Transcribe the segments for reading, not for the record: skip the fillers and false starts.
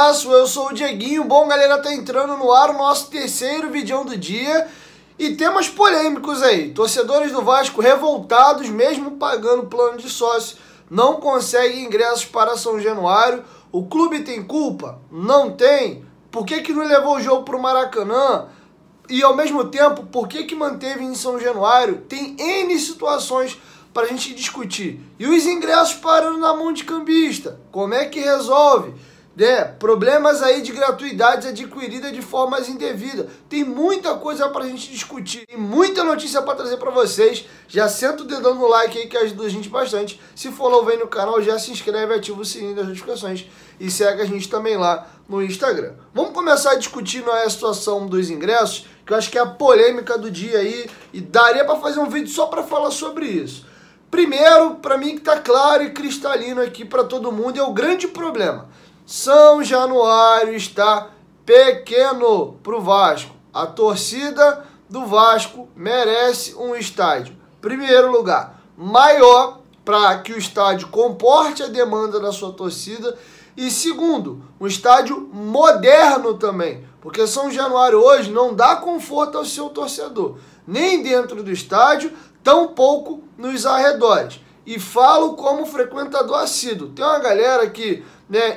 abraço, eu sou o Dieguinho. Bom, galera, tá entrando no ar o nosso terceiro vídeo do dia e temas polêmicos aí. Torcedores do Vasco revoltados, mesmo pagando plano de sócio, não conseguem ingressos para São Januário. O clube tem culpa? Não tem. Por que não levou o jogo para o Maracanã? E ao mesmo tempo, por que manteve em São Januário? Tem N situações para a gente discutir. E os ingressos parando na mão de cambista, como é que resolve? Problemas aí de gratuidades adquiridas de formas indevidas. Tem muita coisa para a gente discutir, tem muita notícia para trazer para vocês. Já senta o dedão no like aí que ajuda a gente bastante. Se for novo aí no canal, já se inscreve, ativa o sininho das notificações e segue a gente também lá no Instagram. Vamos começar a discutir a situação dos ingressos, que eu acho que é a polêmica do dia aí, e daria para fazer um vídeo só para falar sobre isso. Primeiro, para mim que tá claro e cristalino aqui para todo mundo, é o grande problema. São Januário está pequeno para o Vasco. A torcida do Vasco merece um estádio, primeiro lugar, maior para que o estádio comporte a demanda da sua torcida. E segundo, um estádio moderno também, porque São Januário hoje não dá conforto ao seu torcedor, nem dentro do estádio, tampouco nos arredores. E falo como frequentador assíduo. Tem uma galera que,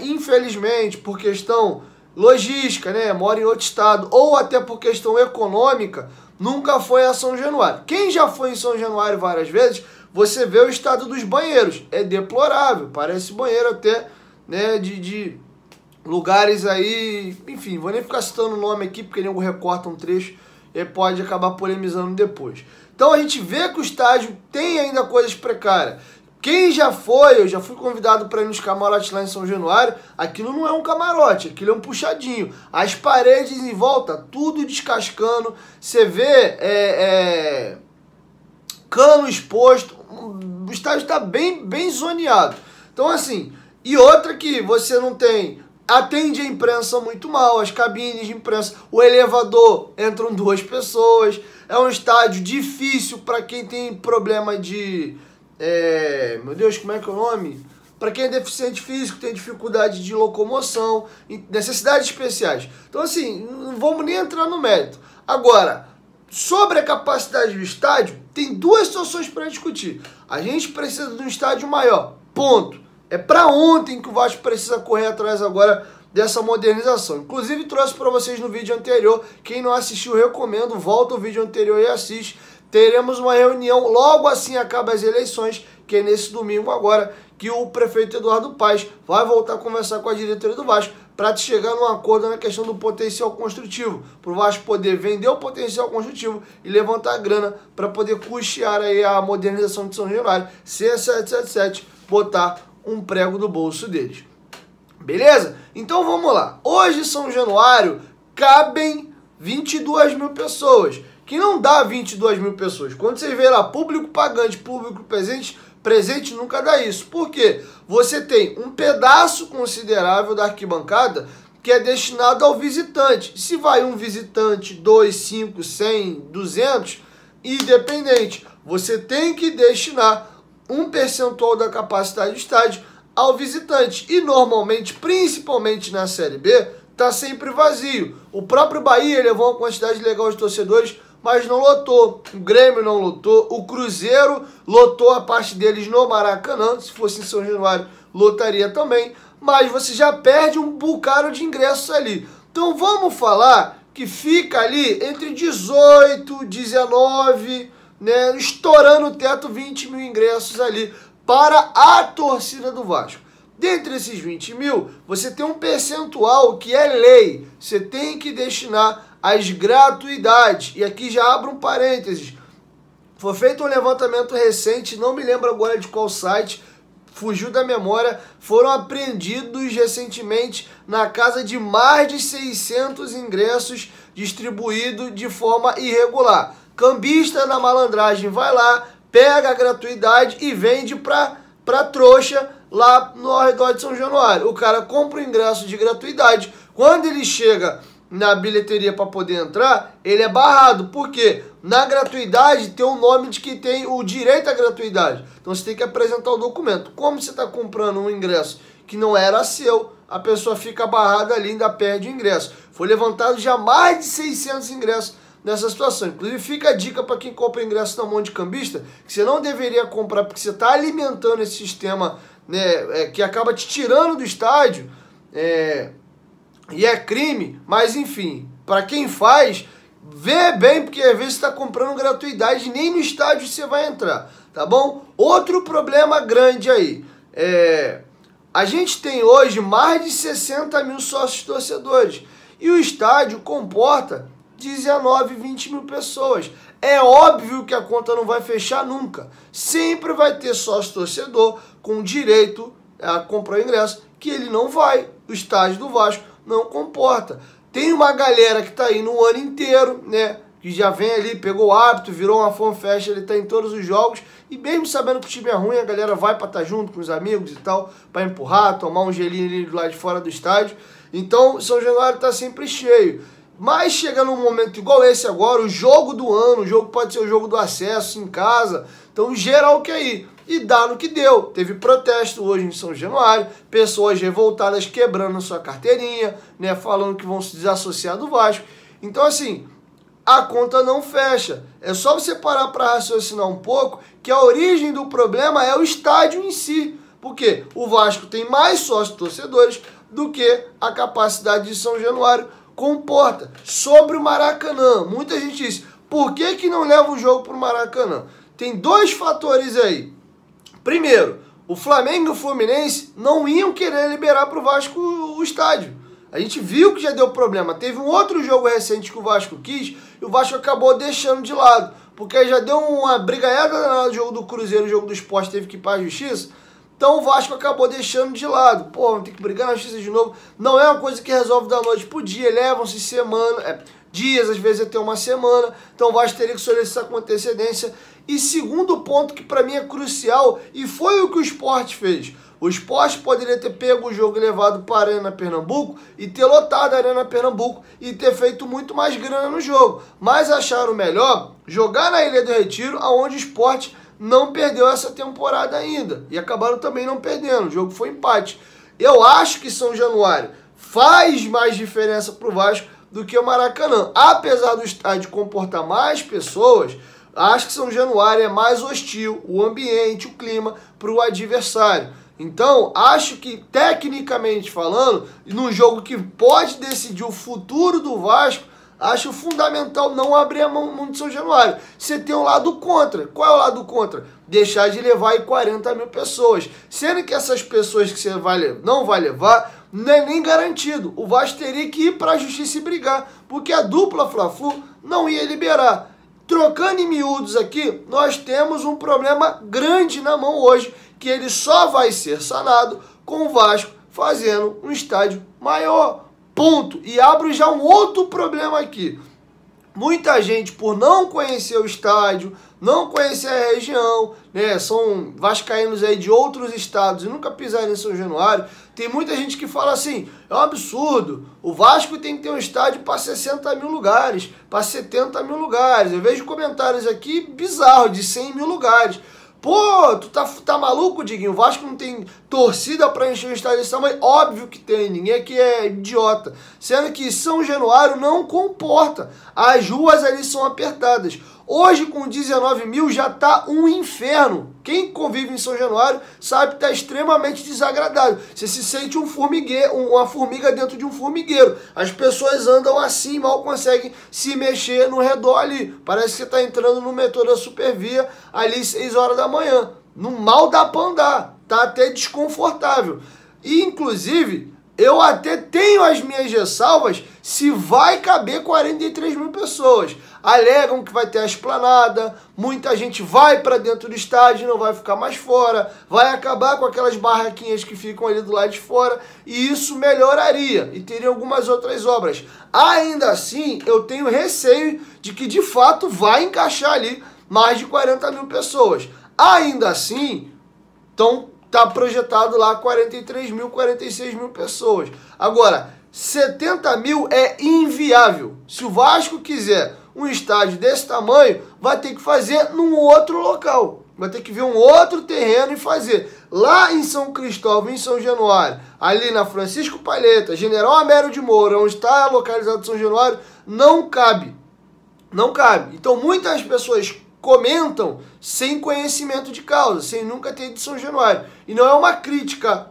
infelizmente, por questão logística, mora em outro estado, ou até por questão econômica, nunca foi a São Januário. Quem já foi em São Januário várias vezes, você vê o estado dos banheiros. É deplorável, parece banheiro até, de lugares aí, enfim, vou nem ficar citando o nome aqui, porque nego recorta um trecho e pode acabar polemizando depois. Então a gente vê que o estádio tem ainda coisas precárias. Quem já foi, eu já fui convidado para ir nos camarotes lá em São Januário, aquilo não é um camarote, aquilo é um puxadinho. As paredes em volta, tudo descascando, você vê cano exposto, o estádio está bem zoneado. Então assim, e outra que você não tem, atende a imprensa muito mal, as cabines de imprensa, o elevador, entram 2 pessoas, é um estádio difícil para quem tem problema de, meu Deus, como é que é o nome? Para quem é deficiente físico, tem dificuldade de locomoção, necessidades especiais. Então assim, não vamos nem entrar no mérito. Agora, sobre a capacidade do estádio, tem 2 situações para discutir. A gente precisa de um estádio maior, ponto. É para ontem que o Vasco precisa correr atrás agora dessa modernização. Inclusive trouxe para vocês no vídeo anterior. Quem não assistiu, recomendo, volta o vídeo anterior e assiste. Teremos uma reunião logo assim acaba as eleições, que é nesse domingo agora, que o prefeito Eduardo Paes vai voltar a conversar com a diretoria do Vasco para chegar num acordo na questão do potencial construtivo, para o Vasco poder vender o potencial construtivo e levantar grana para poder custear aí a modernização de São Januário, sem a 777 botar um prego no bolso deles. Beleza? Então vamos lá. Hoje São Januário cabem 22 mil pessoas, que não dá 22 mil pessoas. Quando você vê lá público pagante, público presente nunca dá isso. Por quê? Você tem um pedaço considerável da arquibancada que é destinado ao visitante. Se vai um visitante, 2, 5, 100, 200, independente, você tem que destinar um percentual da capacidade do estádio ao visitante. E normalmente, principalmente na Série B, tá sempre vazio. O próprio Bahia levou uma quantidade legal de torcedores, mas não lotou. O Grêmio não lotou. O Cruzeiro lotou a parte deles no Maracanã. Se fosse em São Januário, lotaria também. Mas você já perde um bocado de ingressos ali. Então vamos falar que fica ali entre 18, 19... estourando o teto, 20 mil ingressos ali para a torcida do Vasco. Dentre esses 20 mil, você tem um percentual que é lei. Você tem que destinar às gratuidades. E aqui já abro um parênteses. Foi feito um levantamento recente, não me lembro agora de qual site, fugiu da memória, foram apreendidos recentemente na casa de mais de 600 ingressos distribuídos de forma irregular. Cambista na malandragem vai lá, pega a gratuidade e vende pra trouxa lá no arredor de São Januário. O cara compra o ingresso de gratuidade. Quando ele chega na bilheteria para poder entrar, ele é barrado. Por quê? Na gratuidade tem o nome de que tem o direito à gratuidade. Então você tem que apresentar o documento. Como você está comprando um ingresso que não era seu, a pessoa fica barrada ali e ainda perde o ingresso. Foi levantado já mais de 600 ingressos nessa situação. Inclusive, fica a dica para quem compra ingresso na mão de cambista, que você não deveria comprar, porque você está alimentando esse sistema, né, que acaba te tirando do estádio, e é crime, mas enfim, para quem faz, vê bem, porque às vezes você está comprando gratuidade e nem no estádio você vai entrar, tá bom? Outro problema grande aí, a gente tem hoje mais de 60 mil sócios torcedores e o estádio comporta 19, 20 mil pessoas. É óbvio que a conta não vai fechar nunca. Sempre vai ter sócio torcedor com direito a comprar o ingresso que ele não vai. O estádio do Vasco não comporta. Tem uma galera que está aí no ano inteiro, né? Que já vem ali, pegou o hábito, virou uma fanfest, ele está em todos os jogos. E mesmo sabendo que o time é ruim, a galera vai para estar junto com os amigos e tal, para empurrar, tomar um gelinho ali do lado de fora do estádio. Então, São Januário está sempre cheio. Mas chega num momento igual esse agora, o jogo do ano, o jogo pode ser o jogo do acesso em casa, então geral quer ir. E dá no que deu. Teve protesto hoje em São Januário, pessoas revoltadas quebrando sua carteirinha, né, falando que vão se desassociar do Vasco. Então assim, a conta não fecha. É só você parar para raciocinar um pouco que a origem do problema é o estádio em si. Porque o Vasco tem mais sócios torcedores do que a capacidade de São Januário comporta. Sobre o Maracanã, muita gente diz, por que não leva o jogo para o Maracanã? Tem dois fatores aí. Primeiro, o Flamengo e o Fluminense não iam querer liberar para o Vasco o estádio. A gente viu que já deu problema. Teve um outro jogo recente que o Vasco quis e o Vasco acabou deixando de lado. Porque já deu uma brigaiada no jogo do Cruzeiro, o jogo do Sport teve que ir para a Justiça. Então o Vasco acabou deixando de lado. Pô, vamos ter que brigar na justiça de novo. Não é uma coisa que resolve da noite pro dia. Levam-se dias, às vezes até uma semana. Então o Vasco teria que solicitar com antecedência. E segundo ponto que para mim é crucial, e foi o que o Sport fez. O Sport poderia ter pego o jogo e levado para a Arena Pernambuco e ter lotado a Arena Pernambuco e ter feito muito mais grana no jogo. Mas acharam melhor jogar na Ilha do Retiro, onde o Sport não perdeu essa temporada ainda. E acabaram também não perdendo. O jogo foi empate. Eu acho que São Januário faz mais diferença para o Vasco do que o Maracanã. Apesar do estádio comportar mais pessoas, acho que São Januário é mais hostil, o ambiente, o clima, para o adversário. Então, acho que, tecnicamente falando, num jogo que pode decidir o futuro do Vasco, acho fundamental não abrir a mão de São Januário. Você tem um lado contra. Qual é o lado contra? Deixar de levar aí 40 mil pessoas. Sendo que essas pessoas que você não vai levar, não é nem garantido. O Vasco teria que ir para a justiça e brigar, porque a dupla Fla-Flu não ia liberar. Trocando em miúdos aqui, nós temos um problema grande na mão hoje, que ele só vai ser sanado com o Vasco fazendo um estádio maior. Ponto. E abro já um outro problema aqui. Muita gente, por não conhecer o estádio, não conhecer a região, né, são vascaínos aí de outros estados e nunca pisaram em São Januário, tem muita gente que fala assim, é um absurdo, o Vasco tem que ter um estádio para 60 mil lugares, para 70 mil lugares. Eu vejo comentários aqui bizarros, de 100 mil lugares. Pô, tu tá maluco, Diguinho? O Vasco não tem torcida pra encher o estádio desse tamanho? Óbvio que tem, ninguém aqui é idiota. Sendo que São Januário não comporta. As ruas ali são apertadas. Hoje, com 19 mil, já tá um inferno. Quem convive em São Januário sabe que tá extremamente desagradável. Você se sente um formigueiro, uma formiga dentro de um formigueiro. As pessoas andam assim, mal conseguem se mexer no redor ali. Parece que você tá entrando no metrô da Supervia ali 6 horas da manhã. No mal dá pra andar. Tá até desconfortável. E, inclusive, eu até tenho as minhas ressalvas se vai caber 43 mil pessoas. Alegam que vai ter a esplanada, muita gente vai para dentro do estádio, não vai ficar mais fora, vai acabar com aquelas barraquinhas que ficam ali do lado de fora, e isso melhoraria, e teria algumas outras obras. Ainda assim, eu tenho receio de que de fato vai encaixar ali mais de 40 mil pessoas. Ainda assim, tá projetado lá 43 mil, 46 mil pessoas. Agora, 70 mil é inviável. Se o Vasco quiser um estádio desse tamanho, vai ter que fazer num outro local. vai ter que ver um outro terreno e fazer. Lá em São Cristóvão, em São Januário, ali na Francisco Palheta, General Amério de Moura, onde está localizado São Januário, não cabe. Não cabe. Então muitas pessoas comentam sem conhecimento de causa, sem nunca ter ido de São Januário. E não é uma crítica,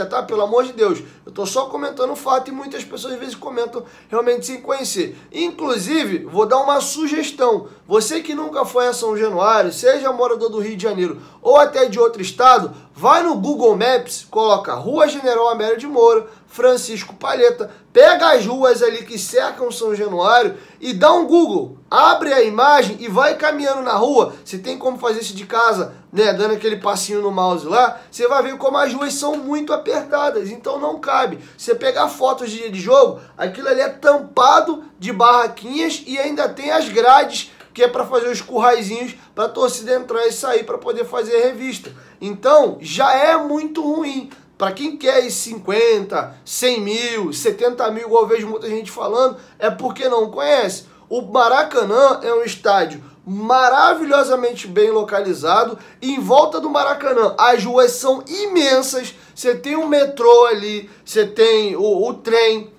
tá? Pelo amor de Deus. Eu tô só comentando o fato e muitas pessoas às vezes comentam realmente sem conhecer. Inclusive, vou dar uma sugestão. Você que nunca foi a São Januário, seja morador do Rio de Janeiro ou até de outro estado, vai no Google Maps, coloca Rua General Amério de Moura, Francisco Palheta, pega as ruas ali que cercam São Januário e dá um Google, abre a imagem e vai caminhando na rua. Você tem como fazer isso de casa, né, dando aquele passinho no mouse lá, você vai ver como as ruas são muito apertadas, então não cabe. Você pegar fotos de dia de jogo, aquilo ali é tampado de barraquinhas e ainda tem as grades, que é para fazer os curraizinhos para a torcida entrar e sair para poder fazer revista. Então, já é muito ruim. Para quem quer ir 50, 100 mil, 70 mil, igual eu vejo muita gente falando, é porque não conhece. O Maracanã é um estádio maravilhosamente bem localizado. E em volta do Maracanã, as ruas são imensas. Você tem o metrô ali, você tem o trem.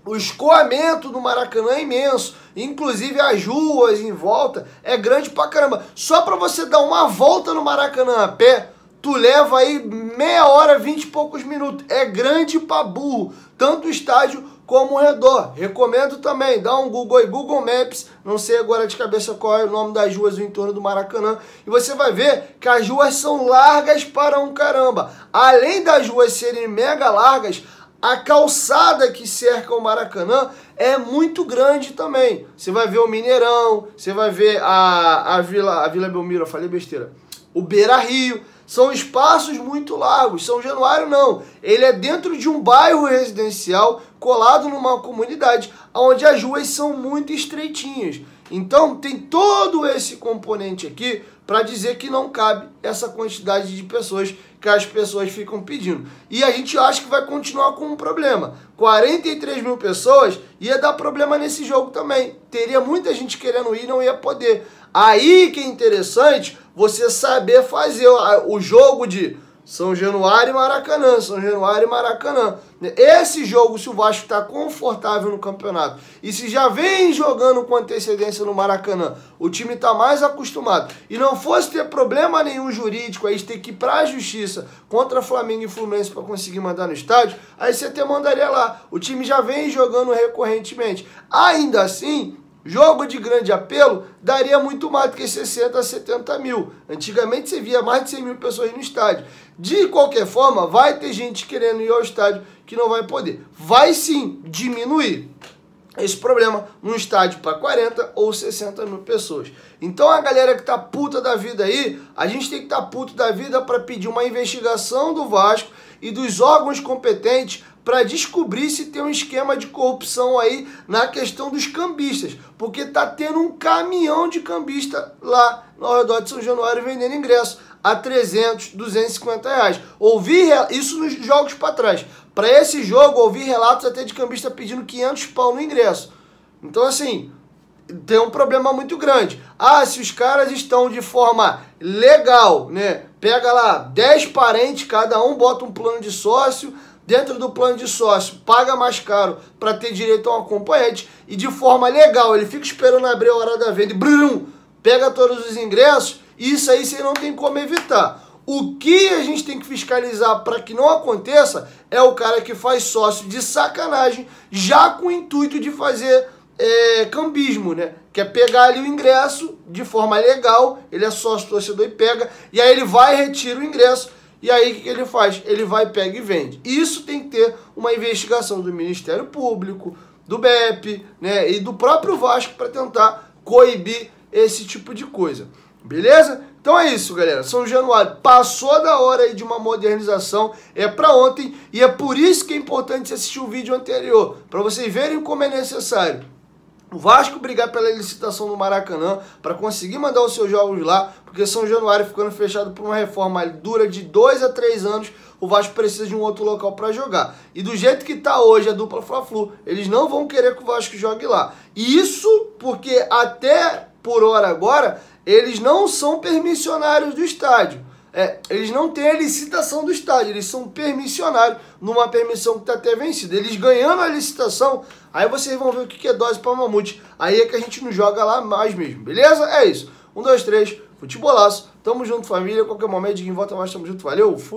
O escoamento do Maracanã é imenso. Inclusive as ruas em volta é grande pra caramba. Só para você dar uma volta no Maracanã a pé, tu leva aí meia hora, 20 e poucos minutos. É grande pra burro, tanto o estádio como o redor. Recomendo também, dá um Google aí, Google Maps, não sei agora de cabeça qual é o nome das ruas no entorno do Maracanã, e você vai ver que as ruas são largas para um caramba. Além das ruas serem mega largas, a calçada que cerca o Maracanã é muito grande também. Você vai ver o Mineirão, você vai ver a Vila Belmiro, eu falei besteira, o Beira-Rio. São espaços muito largos. São Januário não. Ele é dentro de um bairro residencial colado numa comunidade onde as ruas são muito estreitinhas. Então tem todo esse componente aqui para dizer que não cabe essa quantidade de pessoas que as pessoas ficam pedindo. E a gente acha que vai continuar com um problema. 43 mil pessoas ia dar problema nesse jogo também. Teria muita gente querendo ir e não ia poder. Aí que é interessante você saber fazer o jogo de São Januário e Maracanã, São Januário e Maracanã. Esse jogo, se o Vasco está confortável no campeonato e se já vem jogando com antecedência no Maracanã, o time está mais acostumado e não fosse ter problema nenhum jurídico, aí ter que ir para a justiça contra Flamengo e Fluminense para conseguir mandar no estádio, aí você até mandaria lá. O time já vem jogando recorrentemente. Ainda assim, jogo de grande apelo daria muito mais do que 60 a 70 mil. Antigamente você via mais de 100 mil pessoas no estádio. De qualquer forma, vai ter gente querendo ir ao estádio que não vai poder. Vai sim diminuir esse problema num estádio para 40 ou 60 mil pessoas. Então a galera que tá puta da vida aí, a gente tem que estar puto da vida para pedir uma investigação do Vasco e dos órgãos competentes para descobrir se tem um esquema de corrupção aí na questão dos cambistas, porque tá tendo um caminhão de cambista lá no redor de São Januário vendendo ingresso a 300, 250 reais. Ouvi isso nos jogos para trás. Para esse jogo, ouvi relatos até de cambista pedindo 500 pau no ingresso. Então, assim, tem um problema muito grande. Ah, se os caras estão de forma legal, né? Pega lá 10 parentes, cada um bota um plano de sócio. Dentro do plano de sócio, paga mais caro para ter direito a um acompanhante e de forma legal, ele fica esperando abrir a hora da venda e brum, pega todos os ingressos, e isso aí você não tem como evitar. O que a gente tem que fiscalizar para que não aconteça é o cara que faz sócio de sacanagem, já com o intuito de fazer cambismo, né? Que é pegar ali o ingresso de forma legal, ele é sócio torcedor e pega, e aí ele vai e retira o ingresso. E aí o que ele faz? Ele vai, pega e vende. Isso tem que ter uma investigação do Ministério Público, do BEP, né, e do próprio Vasco para tentar coibir esse tipo de coisa. Beleza? Então é isso, galera. São Januário passou da hora aí de uma modernização, é para ontem, e é por isso que é importante você assistir o vídeo anterior, para vocês verem como é necessário o Vasco brigar pela licitação no Maracanã para conseguir mandar os seus jogos lá, porque São Januário ficando fechado por uma reforma dura de 2 a 3 anos, o Vasco precisa de um outro local para jogar. E do jeito que está hoje a dupla Fla-Flu, eles não vão querer que o Vasco jogue lá. E isso porque até por hora agora eles não são permissionários do estádio. Eles não têm a licitação do estádio, eles são permissionários numa permissão que está até vencida. Eles ganhando a licitação, aí vocês vão ver o que é dose para mamute. Aí é que a gente não joga lá mais mesmo, beleza? É isso. 1, 2, 3, futebolaço. Tamo junto, família. Qualquer momento, de volta mais, tamo junto. Valeu, fui.